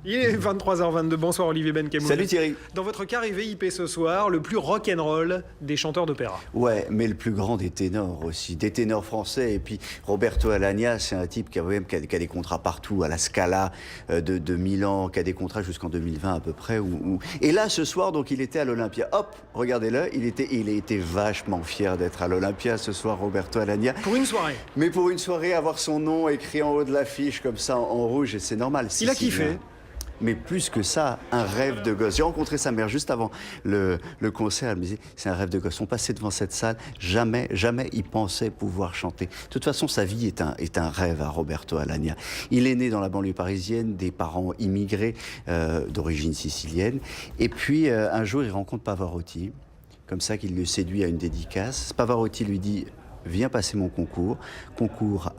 Il est 23h22. Bonsoir Olivier Benkemoun. Salut Thierry. Dans votre carré VIP ce soir, le plus rock'n'roll des chanteurs d'opéra. Ouais, mais le plus grand des ténors aussi, des ténors français. Et puis Roberto Alagna, c'est un type qui a des contrats partout, à la Scala de Milan, qui a des contrats jusqu'en 2020 à peu près. Et là, ce soir, donc il était à l'Olympia. Hop, regardez-le, il était vachement fier d'être à l'Olympia ce soir, Roberto Alagna. Pour une soirée. Mais pour une soirée, avoir son nom écrit en haut de l'affiche comme ça en rouge, c'est normal. Il a kiffé. Mais plus que ça, un rêve de gosse. J'ai rencontré sa mère juste avant le concert. Elle me disait, c'est un rêve de gosse. On passait devant cette salle, jamais il pensait pouvoir chanter. De toute façon, sa vie est un rêve à Roberto Alagna. Il est né dans la banlieue parisienne, des parents immigrés d'origine sicilienne. Et puis, un jour, il rencontre Pavarotti, comme ça qu'il le séduit à une dédicace. Pavarotti lui dit... Viens passer mon concours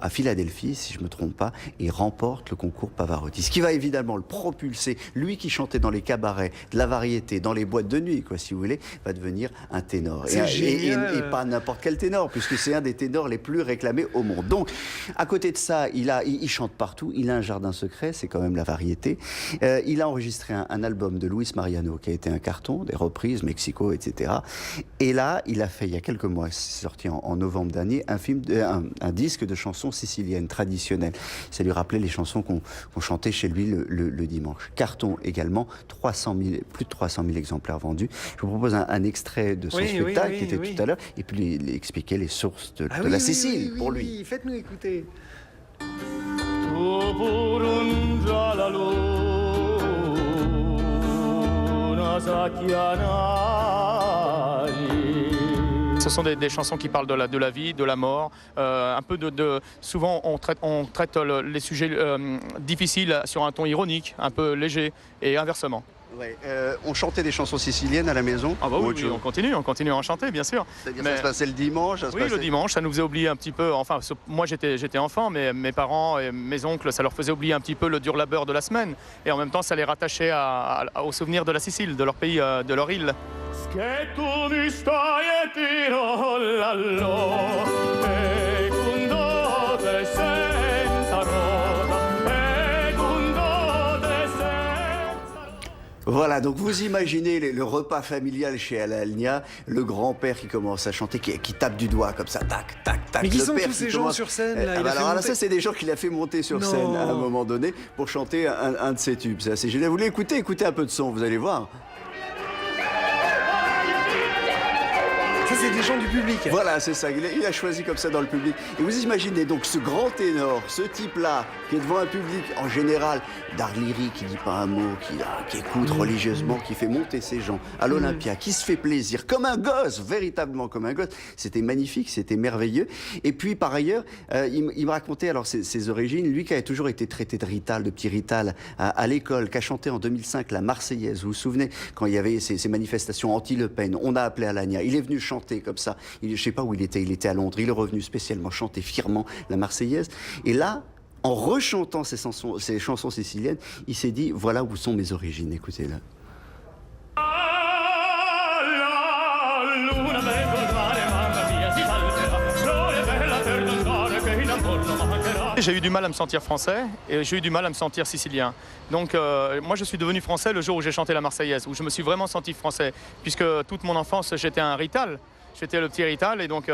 à Philadelphie, si je ne me trompe pas, et remporte le concours Pavarotti. Ce qui va évidemment le propulser, lui qui chantait dans les cabarets, de la variété, dans les boîtes de nuit, quoi, si vous voulez, va devenir un ténor. Et pas n'importe quel ténor, puisque c'est un des ténors les plus réclamés au monde. Donc, à côté de ça, il chante partout, il a un jardin secret, c'est quand même la variété. Il a enregistré un album de Luis Mariano, qui a été un carton, des reprises, Mexico, etc. Et là, il a fait, il y a quelques mois, c'est sorti en novembre dernier, un disque de chansons siciliennes traditionnelles. Ça lui rappelait les chansons qu'on chantait chez lui le dimanche. Carton également, plus de 300 000 exemplaires vendus. Je vous propose un extrait de son spectacle qui était tout à l'heure, et puis il expliquait les sources de la Sicile pour lui. Faites-nous écouter. Ce sont des chansons qui parlent de la vie, de la mort, un peu souvent on traite les sujets difficiles sur un ton ironique, un peu léger, et inversement. Ouais, on chantait des chansons siciliennes à la maison. Ah bah oui, on continue à en chanter, bien sûr. C'est-à-dire ça se passait le dimanche. Le dimanche, ça nous faisait oublier un petit peu. Enfin, moi j'étais enfant, mais mes parents et mes oncles, ça leur faisait oublier un petit peu le dur labeur de la semaine, et en même temps, ça les rattachait au souvenir de la Sicile, de leur pays, de leur île. Voilà, donc vous imaginez le repas familial chez Alagna, le grand-père qui commence à chanter, qui tape du doigt comme ça, tac, tac, tac. Mais qui sont tous ces gens sur scène là, alors là, ça c'est des gens qu'il a fait monter sur scène à un moment donné pour chanter un de ses tubes. C'est assez génial. Vous voulez écouter un peu de son, vous allez voir. Ça, c'est des gens du public. Voilà, c'est ça. Il a choisi comme ça dans le public. Et vous imaginez donc ce grand ténor, ce type-là, qui est devant un public en général d'art lyrique, qui dit pas un mot, qui écoute religieusement, qui fait monter ces gens à l'Olympia, qui se fait plaisir, comme un gosse, véritablement comme un gosse. C'était magnifique, c'était merveilleux. Et puis, par ailleurs, il me racontait alors ses origines. Lui qui avait toujours été traité de rital, de petit rital à l'école, qui a chanté en 2005 la Marseillaise. Vous vous souvenez, quand il y avait ces manifestations anti-Le Pen, on a appelé Alagna. Il est venu chanter comme ça. Je ne sais pas où il était à Londres. Il est revenu spécialement chanter fièrement la Marseillaise. Et là, en rechantant ces chansons siciliennes, il s'est dit, voilà où sont mes origines. Écoutez-le. J'ai eu du mal à me sentir français et j'ai eu du mal à me sentir sicilien. Donc moi je suis devenu français le jour où j'ai chanté la Marseillaise, où je me suis vraiment senti français, puisque toute mon enfance j'étais un rital. J'étais le petit rital et donc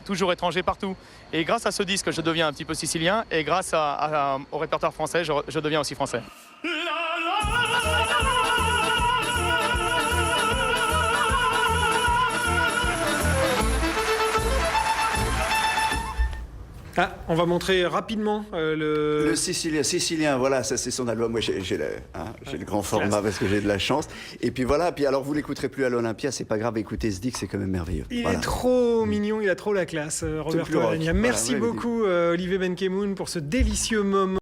toujours étranger partout. Et grâce à ce disque, je deviens un petit peu sicilien, et grâce au répertoire français, je deviens aussi français. Ah, on va montrer rapidement le Sicilien, voilà, ça c'est son album. Moi j'ai le grand format parce que j'ai de la chance. Et puis voilà, puis alors vous l'écouterez plus à l'Olympia, c'est pas grave, écoutez ce disque, c'est quand même merveilleux. Il est trop mignon, il a trop la classe, Roberto Alagna. Merci beaucoup Olivier Benkemoun pour ce délicieux moment.